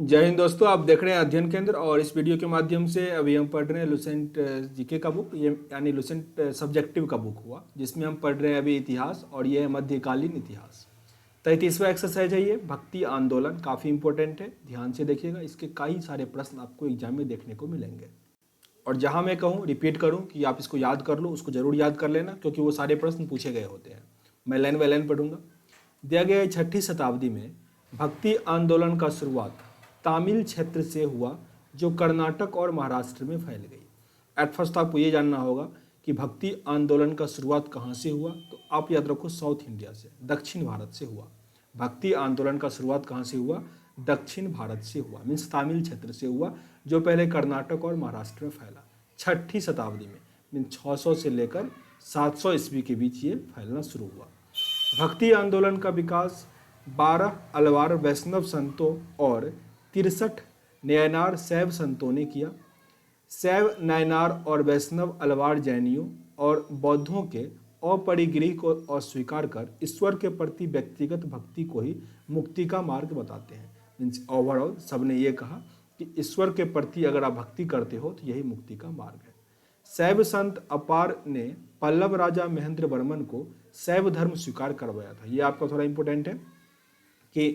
जय हिंद दोस्तों, आप देख रहे हैं अध्ययन केंद्र। और इस वीडियो के माध्यम से अभी हम पढ़ रहे हैं लुसेंट जीके का बुक, ये यानी लुसेंट सब्जेक्टिव का बुक हुआ, जिसमें हम पढ़ रहे हैं अभी इतिहास, और ये है मध्यकालीन इतिहास। 33वां एक्सरसाइज है ये, भक्ति आंदोलन। काफ़ी इंपॉर्टेंट है, ध्यान से देखिएगा, इसके कई सारे प्रश्न आपको एग्जाम में देखने को मिलेंगे। और जहाँ मैं कहूँ, रिपीट करूँ कि आप इसको याद कर लो, उसको जरूर याद कर लेना, क्योंकि वो सारे प्रश्न पूछे गए होते हैं। मैं लाइन बाय लाइन पढ़ूंगा। दिया गया है 6ठी शताब्दी में भक्ति आंदोलन का शुरुआत तमिल क्षेत्र से हुआ, जो कर्नाटक और महाराष्ट्र में फैल गई। एट फर्स्ट आपको ये जानना होगा कि भक्ति आंदोलन का शुरुआत कहाँ से हुआ, तो आप याद रखो साउथ इंडिया से, दक्षिण भारत से हुआ। भक्ति आंदोलन का शुरुआत कहाँ से हुआ? दक्षिण भारत से हुआ, मीन्स तमिल क्षेत्र से हुआ, जो पहले कर्नाटक और महाराष्ट्र में फैला 6ठी शताब्दी में, मीन्स 600 से लेकर 700 ईस्वी के बीच ये फैलना शुरू हुआ। भक्ति आंदोलन का विकास 12 अलवार वैष्णव संतों और 63 नयनार शैव संतों ने किया। शैव, नयनार और वैष्णव अलवार जैनियों और बौद्धों के अपरिग्रह को अस्वीकार कर ईश्वर के प्रति व्यक्तिगत भक्ति को ही मुक्ति का मार्ग बताते हैं। मीन्स ओवरऑल सबने ये कहा कि ईश्वर के प्रति अगर आप भक्ति करते हो तो यही मुक्ति का मार्ग है। शैव संत अपार ने पल्लव राजा महेंद्र वर्मन को शैव धर्म स्वीकार करवाया था। ये आपका थोड़ा इंपॉर्टेंट है कि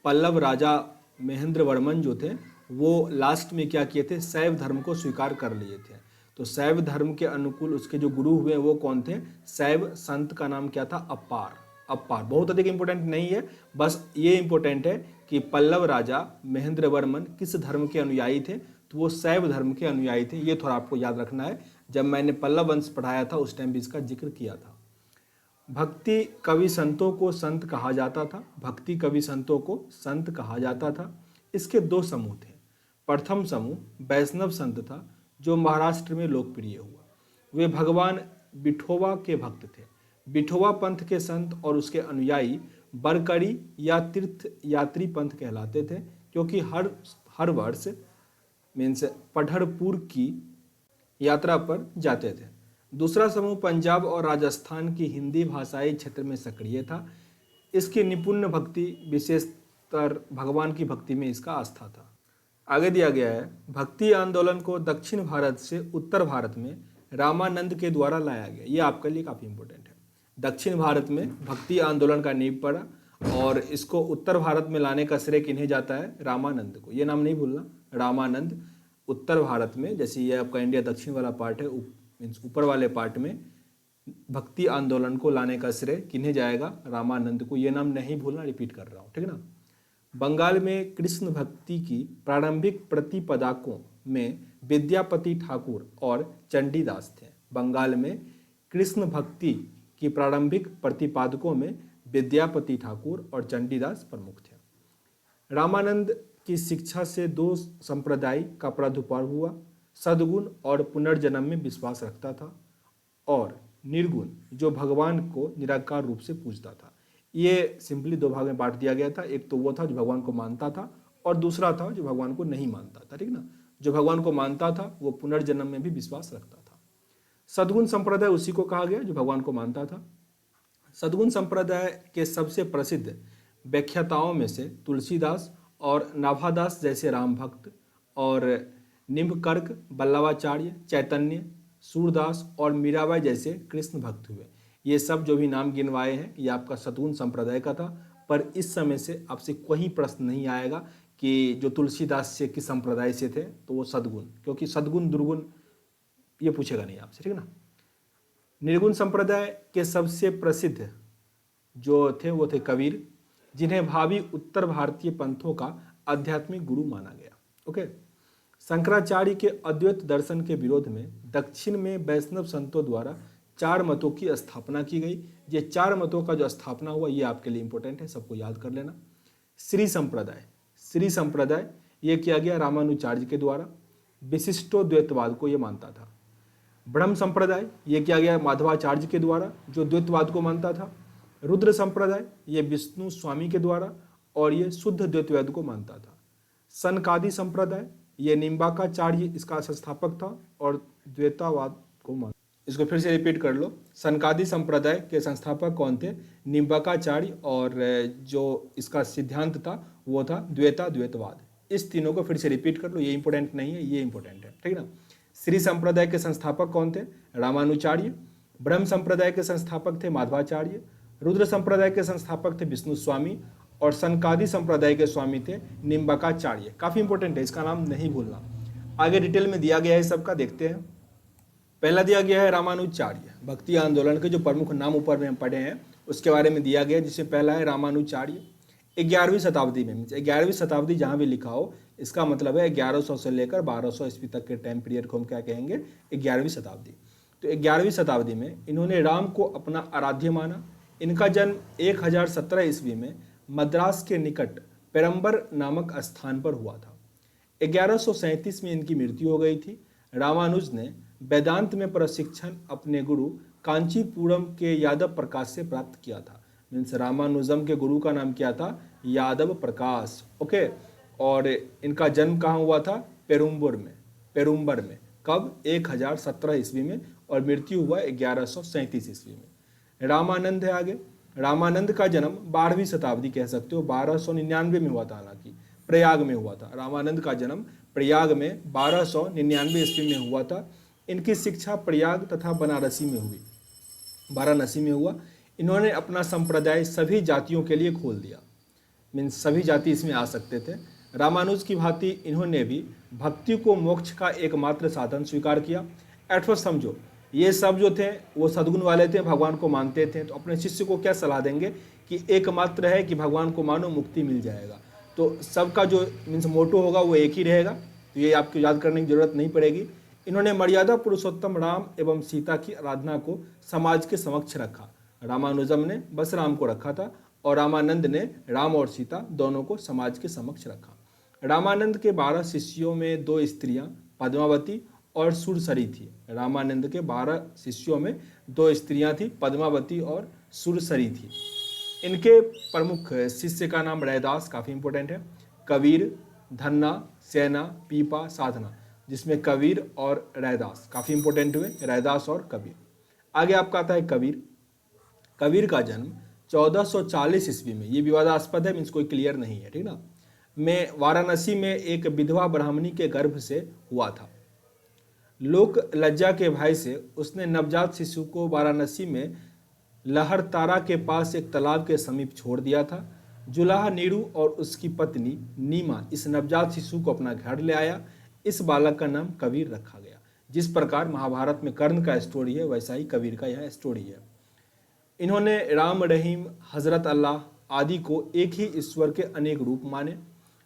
पल्लव राजा महेंद्र वर्मन जो थे वो लास्ट में क्या किए थे? शैव धर्म को स्वीकार कर लिए थे। तो शैव धर्म के अनुकूल उसके जो गुरु हुए वो कौन थे? शैव संत का नाम क्या था? अपार। अपार बहुत अधिक इंपॉर्टेंट नहीं है, बस ये इंपॉर्टेंट है कि पल्लव राजा महेंद्र वर्मन किस धर्म के अनुयायी थे, तो वो शैव धर्म के अनुयायी थे। ये थोड़ा आपको याद रखना है, जब मैंने पल्लव वंश पढ़ाया था उस टाइम भी इसका जिक्र किया था। भक्ति कवि संतों को संत कहा जाता था। भक्ति कवि संतों को संत कहा जाता था। इसके दो समूह थे। प्रथम समूह वैष्णव संत था, जो महाराष्ट्र में लोकप्रिय हुआ। वे भगवान विठोबा के भक्त थे। विठोबा पंथ के संत और उसके अनुयायी बरकरी या तीर्थ यात्री पंथ कहलाते थे, क्योंकि हर वर्ष मीन्स पढ़रपुर की यात्रा पर जाते थे। दूसरा समूह पंजाब और राजस्थान की हिंदी भाषाई क्षेत्र में सक्रिय था। इसकी निपुण भक्ति, विशेषतर भगवान की भक्ति में इसका आस्था था। आगे दिया गया है, भक्ति आंदोलन को दक्षिण भारत से उत्तर भारत में रामानंद के द्वारा लाया गया। ये आपके लिए काफ़ी इंपॉर्टेंट है। दक्षिण भारत में भक्ति आंदोलन का नींव पड़ा, और इसको उत्तर भारत में लाने का श्रेय किन्हें जाता है? रामानंद को। ये नाम नहीं भूलना, रामानंद। उत्तर भारत में, जैसे ये आपका इंडिया दक्षिण वाला पार्ट है, मीन्स ऊपर वाले पार्ट में भक्ति आंदोलन को लाने का श्रेय किन्हें जाएगा? रामानंद को। ये नाम नहीं भूलना, रिपीट कर रहा हूँ, ठीक है ना। बंगाल में कृष्ण भक्ति की प्रारंभिक प्रतिपदाकों में विद्यापति ठाकुर और चंडीदास थे। बंगाल में कृष्ण भक्ति की प्रारंभिक प्रतिपादकों में विद्यापति ठाकुर और चंडीदास प्रमुख थे। रामानंद की शिक्षा से दो संप्रदाय का प्रादुर्भाव हुआ। सद्गुण और पुनर्जन्म में विश्वास रखता था, और निर्गुण जो भगवान को निराकार रूप से पूजता था। ये सिंपली दो भाग में बांट दिया गया था। एक तो वो था जो भगवान को मानता था, और दूसरा था जो भगवान को नहीं मानता था, ठीक ना। जो भगवान को मानता था वो पुनर्जन्म में भी विश्वास रखता था। सद्गुण संप्रदाय उसी को कहा गया जो भगवान को मानता था। सद्गुण संप्रदाय के सबसे प्रसिद्ध व्याख्याताओं में से तुलसीदास और नाभादास जैसे राम भक्त, और निम्बकर्क, बल्लवाचार्य, चैतन्य, सूरदास और मीराबाई जैसे कृष्ण भक्त हुए। ये सब जो भी नाम गिनवाए हैं ये आपका सद्गुण संप्रदाय का था। पर इस समय से आपसे कोई प्रश्न नहीं आएगा कि जो तुलसीदास से किस संप्रदाय से थे, तो वो सद्गुण, क्योंकि सद्गुण दुर्गुण ये पूछेगा नहीं आपसे, ठीक है ना। निर्गुण संप्रदाय के सबसे प्रसिद्ध जो थे वो थे कबीर, जिन्हें भावी उत्तर भारतीय पंथों का आध्यात्मिक गुरु माना गया। ओके। शंकराचार्य के अद्वैत दर्शन के विरोध में दक्षिण में वैष्णव संतों द्वारा 4 मतों की स्थापना की गई। ये 4 मतों का जो स्थापना हुआ ये आपके लिए इंपॉर्टेंट है, सबको याद कर लेना। श्री संप्रदाय, श्री संप्रदाय ये किया गया रामानुचार्य के द्वारा, विशिष्टोद्वैतवाद को ये मानता था। ब्रह्म संप्रदाय ये किया गया माधवाचार्य के द्वारा, जो द्वैतवाद को मानता था। रुद्र संप्रदाय ये विष्णु स्वामी के द्वारा, और ये शुद्ध द्वैतवाद को मानता था। सनकादि संप्रदाय ये निम्बाकाचार्य इसका संस्थापक था और द्वैतवाद को मानता। इसको फिर से रिपीट कर लो, सनकादि संप्रदाय के संस्थापक कौन थे? निम्बाकाचार्य, और जो इसका सिद्धांत था वो था द्वैतवाद। इस तीनों को फिर से रिपीट कर लो, ये इंपॉर्टेंट नहीं है, ये इंपॉर्टेंट है, ठीक ना। श्री संप्रदाय के संस्थापक कौन थे? रामानुचार्य। ब्रह्म संप्रदाय के संस्थापक थे माधवाचार्य। रुद्र संप्रदाय के संस्थापक थे विष्णु स्वामी। और सनकादि संप्रदाय के स्वामी थे निम्बकाचार्य। काफी इंपॉर्टेंट है, इसका नाम नहीं भूलना। आगे डिटेल में दिया गया है सबका, देखते हैं। पहला दिया गया है रामानुचार्य, भक्ति आंदोलन के जो प्रमुख नाम ऊपर में हम पढ़े हैं उसके बारे में दिया गया है, जिसमें पहला है रामानुचार्य। 11वीं शताब्दी में, 11वीं शताब्दी जहां भी लिखा हो इसका मतलब है 1100 से लेकर 1200 ईस्वी तक के टाइम पीरियड को हम क्या कहेंगे? 11वीं शताब्दी। तो 11वीं शताब्दी में इन्होंने राम को अपना आराध्य माना। इनका जन्म 1017 ईस्वी में मद्रास के निकट पेरम्बर नामक स्थान पर हुआ था। 1137 में इनकी मृत्यु हो गई थी। रामानुज ने वेदांत में प्रशिक्षण अपने गुरु कांचीपुरम के यादव प्रकाश से प्राप्त किया था। मीन्स रामानुजम के गुरु का नाम क्या था? यादव प्रकाश। ओके। और इनका जन्म कहाँ हुआ था? पेरुम्बर में। कब? 1017 ईस्वी में। और मृत्यु हुआ 1137 ईस्वी में। रामानंद है आगे। रामानंद का जन्म 12वीं शताब्दी कह सकते हो, 1299 में हुआ था, हालांकि प्रयाग में हुआ था। रामानंद का जन्म प्रयाग में 1299 ईस्वी में हुआ था। इनकी शिक्षा प्रयाग तथा वाराणसी में हुआ। इन्होंने अपना संप्रदाय सभी जातियों के लिए खोल दिया। मीन्स सभी जाति इसमें आ सकते थे। रामानुज की भांति इन्होंने भी भक्ति को मोक्ष का एकमात्र साधन स्वीकार किया। एट फर्स्ट समझो, ये सब जो थे वो सद्गुण वाले थे, भगवान को मानते थे। तो अपने शिष्य को क्या सलाह देंगे कि एकमात्र है कि भगवान को मानो, मुक्ति मिल जाएगा। तो सबका जो मीन्स मोटो होगा वो एक ही रहेगा। तो ये आपको याद करने की जरूरत नहीं पड़ेगी। इन्होंने मर्यादा पुरुषोत्तम राम एवं सीता की आराधना को समाज के समक्ष रखा। रामानुजम ने बस राम को रखा था और रामानंद ने राम और सीता दोनों को समाज के समक्ष रखा। रामानंद के 12 शिष्यों में 2 स्त्रियां पद्मावती और सुरसरी थी। रामानंद के 12 शिष्यों में 2 स्त्रियां थी, पद्मावती और सुरसरी थी। इनके प्रमुख शिष्य का नाम रैदास, काफ़ी इंपॉर्टेंट है। कबीर, धन्ना, सेना, पीपा, साधना, जिसमें कबीर और रैदास काफ़ी इंपॉर्टेंट हुए, रैदास और कबीर। आगे आपका आता है कबीर। कबीर का जन्म 1440 ईस्वी में, ये विवादास्पद है, मीन्स कोई क्लियर नहीं है, ठीक ना, में वाराणसी में एक विधवा ब्राह्मणी के गर्भ से हुआ था। लोक लज्जा के भय से उसने नवजात शिशु को वाराणसी में लहरतारा के पास एक तालाब के समीप छोड़ दिया था। जुलाहा नीरू और उसकी पत्नी नीमा इस नवजात शिशु को अपना घर ले आया। इस बालक का नाम कबीर रखा गया। जिस प्रकार महाभारत में कर्ण का स्टोरी है, वैसा ही कबीर का यह स्टोरी है। इन्होंने राम, रहीम, हजरत अल्लाह आदि को एक ही ईश्वर के अनेक रूप माने।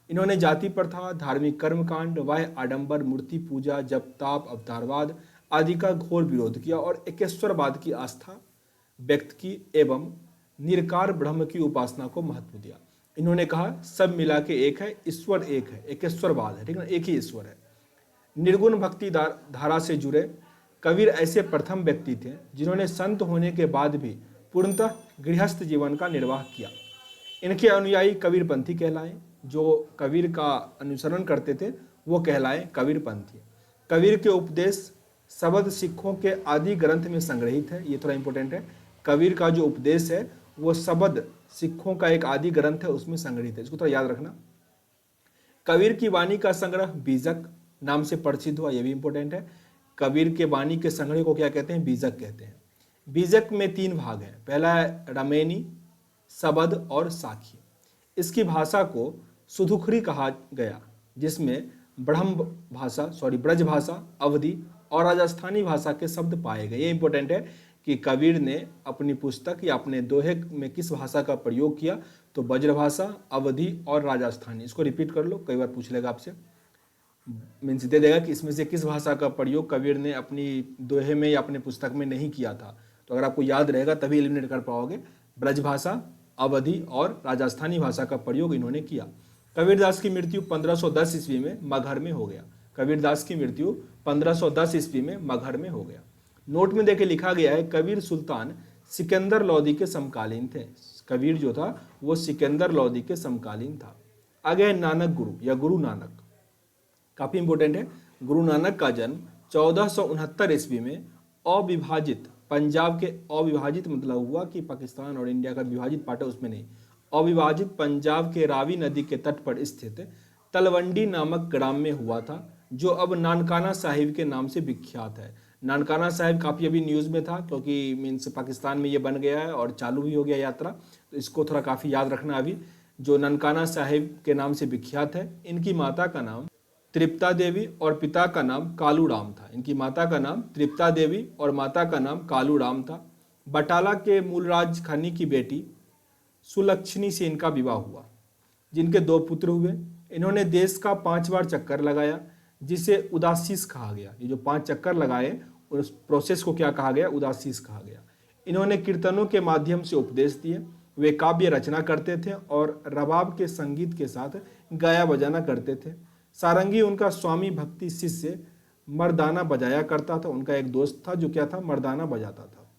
इन्होंने जाति प्रथा, धार्मिक कर्मकांड, वाह्य आडंबर, मूर्ति पूजा, जप ताप, अवतारवाद आदि का घोर विरोध किया और एकेश्वरवाद की आस्था व्यक्त की एवं निरकार ब्रह्म की उपासना को महत्व दिया। इन्होंने कहा सब मिला के एक है, ईश्वर एक है, एकेश्वरवाद है, ठीक है, एक ही ईश्वर है। निर्गुण भक्ति धारा से जुड़े कबीर ऐसे प्रथम व्यक्ति थे जिन्होंने संत होने के बाद भी पूर्णतः गृहस्थ जीवन का निर्वाह किया। इनके अनुयायी कबीरपंथी कहलाए। जो कबीर का अनुसरण करते थे वो कहलाए कबीरपंथी। कबीर के उपदेश शब्द सिखों के आदि ग्रंथ में संग्रहित है। ये थोड़ा इंपॉर्टेंट है। कबीर का जो उपदेश है वो शब्द सिखों का एक आदि ग्रंथ है, उसमें संग्रहित है, इसको थोड़ा याद रखना। कबीर की वाणी का संग्रह बीजक नाम से प्रसिद्ध हुआ, यह भी इंपॉर्टेंट है। कबीर के वाणी के संग्रह को क्या कहते हैं? बीजक कहते हैं। बीजक में 3 भाग हैं। पहला है रमेनी, सबद और साखी। इसकी भाषा को सुधुखरी कहा गया, जिसमें ब्रज भाषा, अवधी और राजस्थानी भाषा के शब्द पाए गए। ये इंपॉर्टेंट है कि कबीर ने अपनी पुस्तक या अपने दोहे में किस भाषा का प्रयोग किया, तो ब्रजभाषा, अवधी और राजस्थानी। इसको रिपीट कर लो, कई बार पूछ लेगा आपसे, मीन्स दे देगा कि इसमें से किस भाषा का प्रयोग कबीर ने अपनी दोहे में या अपने पुस्तक में नहीं किया था। तो अगर आपको याद रहेगा तभी एलिमिनेट कर पाओगे। ब्रजभाषा, अवधी और राजस्थानी भाषा का प्रयोग इन्होंने किया। कबीरदास की मृत्यु 1510 ईस्वी में मगहर में हो गया। कबीरदास की मृत्यु 1510 ईस्वी में मगहर में हो गया। नोट में देखे लिखा गया है कबीर सुल्तान सिकंदर लोदी के समकालीन थे। कबीर जो था वो सिकंदर लोदी के समकालीन था। आगे है नानक गुरु या गुरु नानक, काफी इंपॉर्टेंट है। गुरु नानक का जन्म 1469 ईस्वी में अविभाजित पंजाब के, अविभाजित मतलब हुआ कि पाकिस्तान और इंडिया का विभाजित पार्ट है उसमें नहीं, अविभाजित पंजाब के रावी नदी के तट पर स्थित तलवंडी नामक ग्राम में हुआ था, जो अब नानकाना साहिब के नाम से विख्यात है। नानकाना साहिब काफ़ी अभी न्यूज़ में था, क्योंकि मीन्स पाकिस्तान में ये बन गया है और चालू भी हो गया यात्रा, तो इसको थोड़ा काफ़ी याद रखना अभी। जो नानकाना साहिब के नाम से विख्यात है। इनकी माता का नाम तृप्ता देवी और पिता का नाम कालू राम था। इनकी माता का नाम तृप्ता देवी और माता का नाम कालू राम था। बटाला के मूलराज खनी की बेटी सुलक्षणी से इनका विवाह हुआ, जिनके 2 पुत्र हुए। इन्होंने देश का 5 बार चक्कर लगाया, जिसे उदासीस कहा गया। ये जो 5 चक्कर लगाए उस प्रोसेस को क्या कहा गया? उदासीस कहा गया। इन्होंने कीर्तनों के माध्यम से उपदेश दिए। वे काव्य रचना करते थे और रबाब के संगीत के साथ गाया बजाना करते थे। सारंगी उनका स्वामी भक्ति शिष्य मर्दाना बजाया करता था। उनका एक दोस्त था जो क्या था? मर्दाना बजाता था।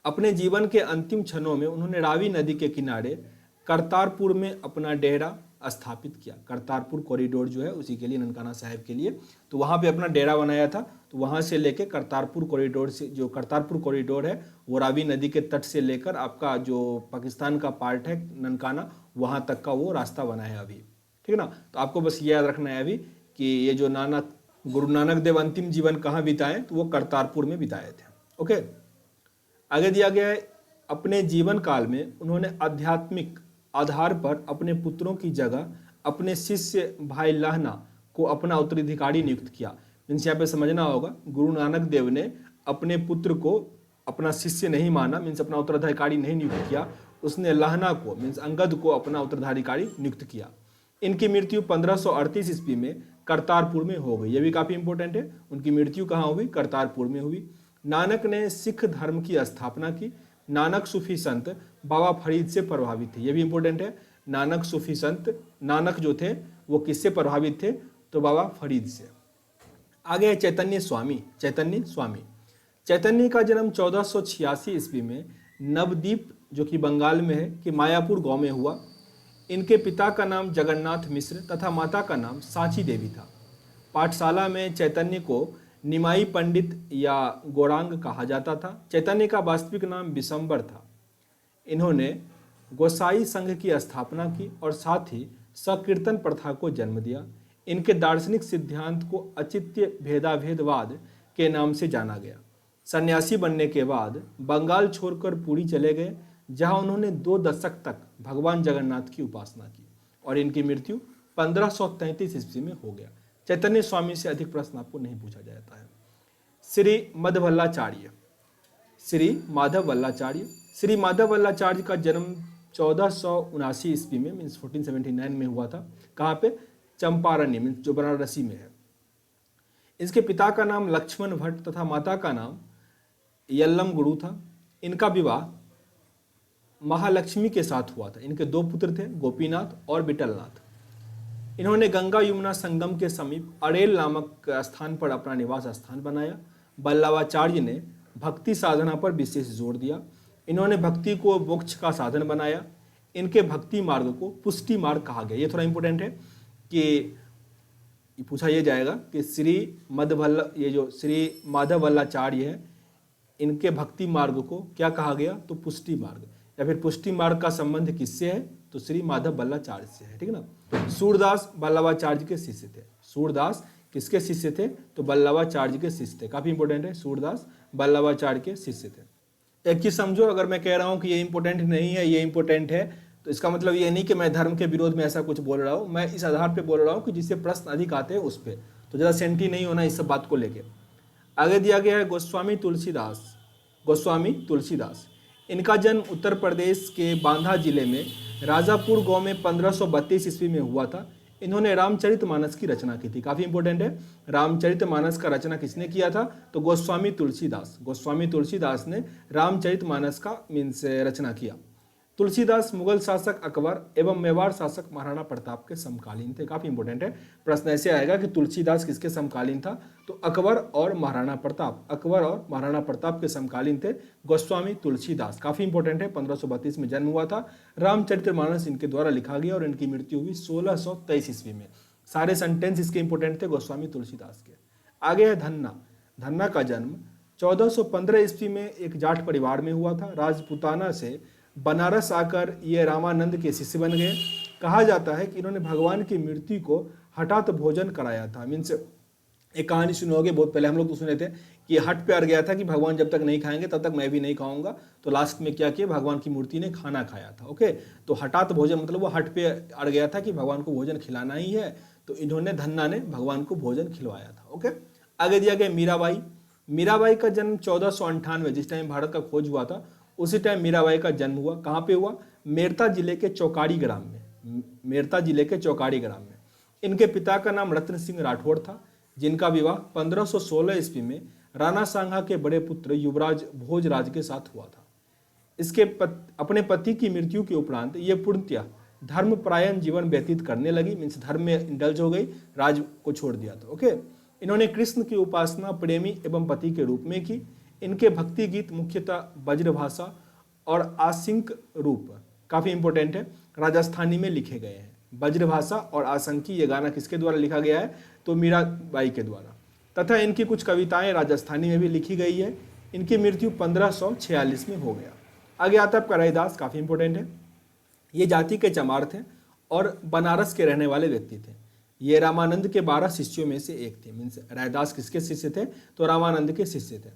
अपने जीवन के अंतिम क्षणों में उन्होंने रावी नदी के किनारे करतारपुर में अपना डेरा स्थापित किया। करतारपुर कॉरिडोर जो है उसी के लिए, ननकाना साहिब के लिए, तो वहाँ पे अपना डेरा बनाया था। तो वहाँ से लेके करतारपुर कॉरिडोर से, जो करतारपुर कॉरिडोर है वो रावी नदी के तट से लेकर आपका जो पाकिस्तान का पार्ट है ननकाना, वहाँ तक का वो रास्ता बनाया है अभी। ठीक है ना? तो आपको बस ये याद रखना है अभी कि ये जो गुरु नानक देव अंतिम जीवन कहाँ बिताए, तो वो करतारपुर में बिताए थे। ओके, आगे दिया गया है, अपने जीवन काल में उन्होंने आध्यात्मिक आधार पर अपने पुत्रों की जगह अपने शिष्य भाई लहना को अपना उत्तराधिकारी नियुक्त किया। मीन्स यहाँ पे समझना होगा, गुरु नानक देव ने अपने पुत्र को अपना शिष्य नहीं माना, मीन्स अपना उत्तराधिकारी नहीं नियुक्त किया। उसने लहना को मीन्स अंगद को अपना उत्तराधिकारी नियुक्त किया। इनकी मृत्यु 1538 ईस्वी में करतारपुर में हो गई। ये भी काफ़ी इंपॉर्टेंट है। उनकी मृत्यु कहाँ हुई? करतारपुर में हुई। नानक ने सिख धर्म की स्थापना की। नानक सूफी संत बाबा फरीद से प्रभावित थे। ये भी इंपॉर्टेंट है। नानक सूफी संत, नानक जो थे वो किससे प्रभावित थे? तो बाबा फरीद से। आगे है चैतन्य स्वामी। चैतन्य स्वामी, चैतन्य का जन्म 1486 ईस्वी में नवद्वीप जो कि बंगाल में है कि मायापुर गांव में हुआ। इनके पिता का नाम जगन्नाथ मिश्र तथा माता का नाम सांची देवी था। पाठशाला में चैतन्य को निमाई पंडित या गौरांग कहा जाता था। चैतन्य का वास्तविक नाम विशंबर था। इन्होंने गोसाई संघ की स्थापना की और साथ ही संकीर्तन प्रथा को जन्म दिया। इनके दार्शनिक सिद्धांत को अचित्य भेदाभेदवाद के नाम से जाना गया। सन्यासी बनने के बाद बंगाल छोड़कर पुरी चले गए, जहां उन्होंने 2 दशक तक भगवान जगन्नाथ की उपासना की और इनकी मृत्यु 1533 ईस्वी में हो गया। चैतन्य स्वामी से अधिक प्रश्न आपको नहीं पूछा जाता है। श्री माधवल्लाचार्य, श्री माधव वल्लाचार्य। श्री माधव वल्लाचार्य का जन्म 1479 ईस्वी में मीन्स 1479 में हुआ था। कहाँ पे? चंपारण्य मीन्स जो बनारसी में है। इसके पिता का नाम लक्ष्मण भट्ट तथा माता का नाम यल्लम गुरु था। इनका विवाह महालक्ष्मी के साथ हुआ था। इनके 2 पुत्र थे, गोपीनाथ और बिटलनाथ। इन्होंने गंगा यमुना संगम के समीप अरेल नामक स्थान पर अपना निवास स्थान बनाया। वल्लभाचार्य ने भक्ति साधना पर विशेष जोर दिया। इन्होंने भक्ति को मोक्ष का साधन बनाया। इनके भक्ति मार्ग को पुष्टि मार्ग कहा गया। ये थोड़ा इंपॉर्टेंट है कि पूछा यह जाएगा कि ये जो श्री माधव वल्लाचार्य है, इनके भक्ति मार्ग को क्या कहा गया? तो पुष्टि मार्ग, या फिर पुष्टि मार्ग का संबंध किससे है? तो श्री माधव वल्लाचार्य से है। ठीक है ना? सूरदास वल्लभाचार्य के शिष्य थे। सूरदास किसके शिष्य थे? तो वल्लभाचार्य के शिष्य थे। काफी इंपॉर्टेंट है, सूरदास वल्लभाचार्य के शिष्य थे। एक चीज समझो, अगर मैं कह रहा हूं कि ये इंपॉर्टेंट नहीं है, ये इंपॉर्टेंट है, तो इसका मतलब ये नहीं कि मैं धर्म के विरोध में ऐसा कुछ बोल रहा हूँ। मैं इस आधार पर बोल रहा हूँ कि जिससे प्रश्न अधिक आते हैं उस पर, तो ज़्यादा सेंटी नहीं होना इस सब बात को लेकर। आगे दिया गया है गोस्वामी तुलसीदास। गोस्वामी तुलसीदास, इनका जन्म उत्तर प्रदेश के बांदा जिले में राजापुर गांव में 1532 ईस्वी में हुआ था। इन्होंने रामचरितमानस की रचना की थी। काफी इंपॉर्टेंट है, रामचरितमानस का रचना किसने किया था? तो गोस्वामी तुलसीदास। गोस्वामी तुलसीदास ने रामचरितमानस का मीन्स रचना किया। तुलसीदास मुगल शासक अकबर एवं मेवाड़ शासक महाराणा प्रताप के समकालीन थे। काफी इंपॉर्टेंट है, प्रश्न ऐसे आएगा कि तुलसीदास किसके समकालीन था? तो अकबर और महाराणा प्रताप, अकबर और महाराणा प्रताप के समकालीन थे गोस्वामी तुलसीदास। काफी इंपॉर्टेंट है, 1532 में जन्म हुआ था। रामचरितमानस इनके द्वारा लिखा गया और इनकी मृत्यु हुई 1623 ईस्वी में। सारे सेंटेंस इसके इंपॉर्टेंट थे गोस्वामी तुलसीदास के। आगे है धन्ना। धन्ना का जन्म 1415 ईस्वी में एक जाट परिवार में हुआ था। राजपूताना से बनारस आकर ये रामानंद के शिष्य बन गए। कहा जाता है कि इन्होंने भगवान की मूर्ति को हठात भोजन कराया था। मीन्स एक कहानी सुने होगे, बहुत पहले हम लोग तो सुने थे कि हट पे अड़ गया था कि भगवान जब तक नहीं खाएंगे तब तक मैं भी नहीं खाऊंगा। तो लास्ट में क्या किया, भगवान की मूर्ति ने खाना खाया था। ओके, तो हठात भोजन मतलब वो हट पे अड़ गया था कि भगवान को भोजन खिलाना ही है, तो इन्होंने धन्ना ने भगवान को भोजन खिलवाया था। ओके, आगे दिया गया मीराबाई। मीराबाई का जन्म 1498, जिस टाइम भारत का खोज हुआ था उसी टाइम मीराबाई का जन्म हुआ। कहाँ पे हुआ? मेरता जिले के चौकारी ग्राम में। मेरता जिले के चौकारी ग्राम में। इनके पिता का नाम रत्न सिंह राठौड़ था, जिनका विवाह 1516 ईस्वी में राणा सांगा के बड़े पुत्र युवराज भोजराज के साथ हुआ था। इसके अपने पति की मृत्यु के उपरांत ये पूर्णतया धर्मपरायण जीवन व्यतीत करने लगी। मीन्स धर्म में इंडल्ज हो गई, राज को छोड़ दिया था। ओके, इन्होंने कृष्ण की उपासना प्रेमी एवं पति के रूप में की। इनके भक्ति गीत मुख्यतः ब्रजभाषा और आसिंक रूप, काफी इंपॉर्टेंट है, राजस्थानी में लिखे गए हैं। ब्रजभाषा और आसंकी, ये गाना किसके द्वारा लिखा गया है? तो मीराबाई के द्वारा। तथा इनकी कुछ कविताएं राजस्थानी में भी लिखी गई है। इनकी मृत्यु 1546 में हो गया। आगे आता है आपका रैदास, काफी इंपॉर्टेंट है। ये जाति के चमार थे और बनारस के रहने वाले व्यक्ति थे। ये रामानंद के 12 शिष्यों में से एक थे। मीन्स रैदास किसके शिष्य थे? तो रामानंद के शिष्य थे।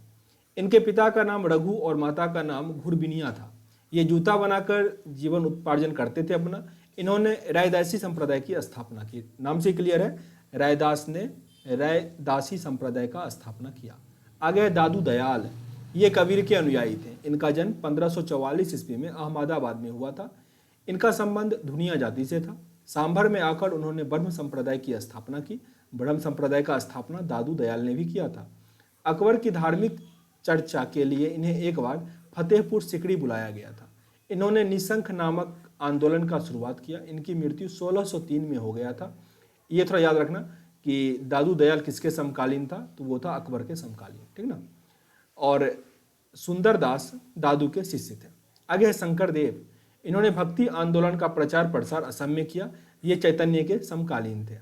इनके पिता का नाम रघु और माता का नाम घुरबिनिया था। ये जूता बनाकर जीवन उपार्जन करते थे अपना। इन्होंने रैदासी संप्रदाय की स्थापना की। नाम से क्लियर है, रैदास ने रैदासी संप्रदाय का स्थापना किया। आगे है दादू दयाल। ये कबीर के अनुयायी थे। इनका जन्म 1544 ईस्वी में अहमदाबाद में हुआ था। इनका संबंध धुनिया जाति से था। सांभर में आकर उन्होंने ब्रह्म संप्रदाय की स्थापना की। ब्रह्म संप्रदाय का स्थापना दादू दयाल ने भी किया था। अकबर की धार्मिक चर्चा के लिए इन्हें एक बार फतेहपुर सिकड़ी बुलाया गया था। इन्होंने निशंक नामक आंदोलन का शुरुआत किया। इनकी मृत्यु 1603 में हो गया था। ये थोड़ा याद रखना कि दादू दयाल किसके समकालीन था? तो वो था अकबर के समकालीन, ठीक ना। और सुंदरदास दादू के शिष्य थे। आगे है शंकर देव। इन्होंने भक्ति आंदोलन का प्रचार प्रसार असम में किया। ये चैतन्य के समकालीन थे।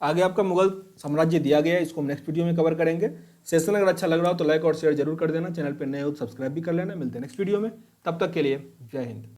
आगे आपका मुगल साम्राज्य दिया गया है, इसको हम नेक्स्ट वीडियो में कवर करेंगे। सेशन अगर अच्छा लग रहा हो तो लाइक और शेयर जरूर कर देना। चैनल पर नए हो तो सब्सक्राइब भी कर लेना। मिलते हैं नेक्स्ट वीडियो में, तब तक के लिए जय हिंद।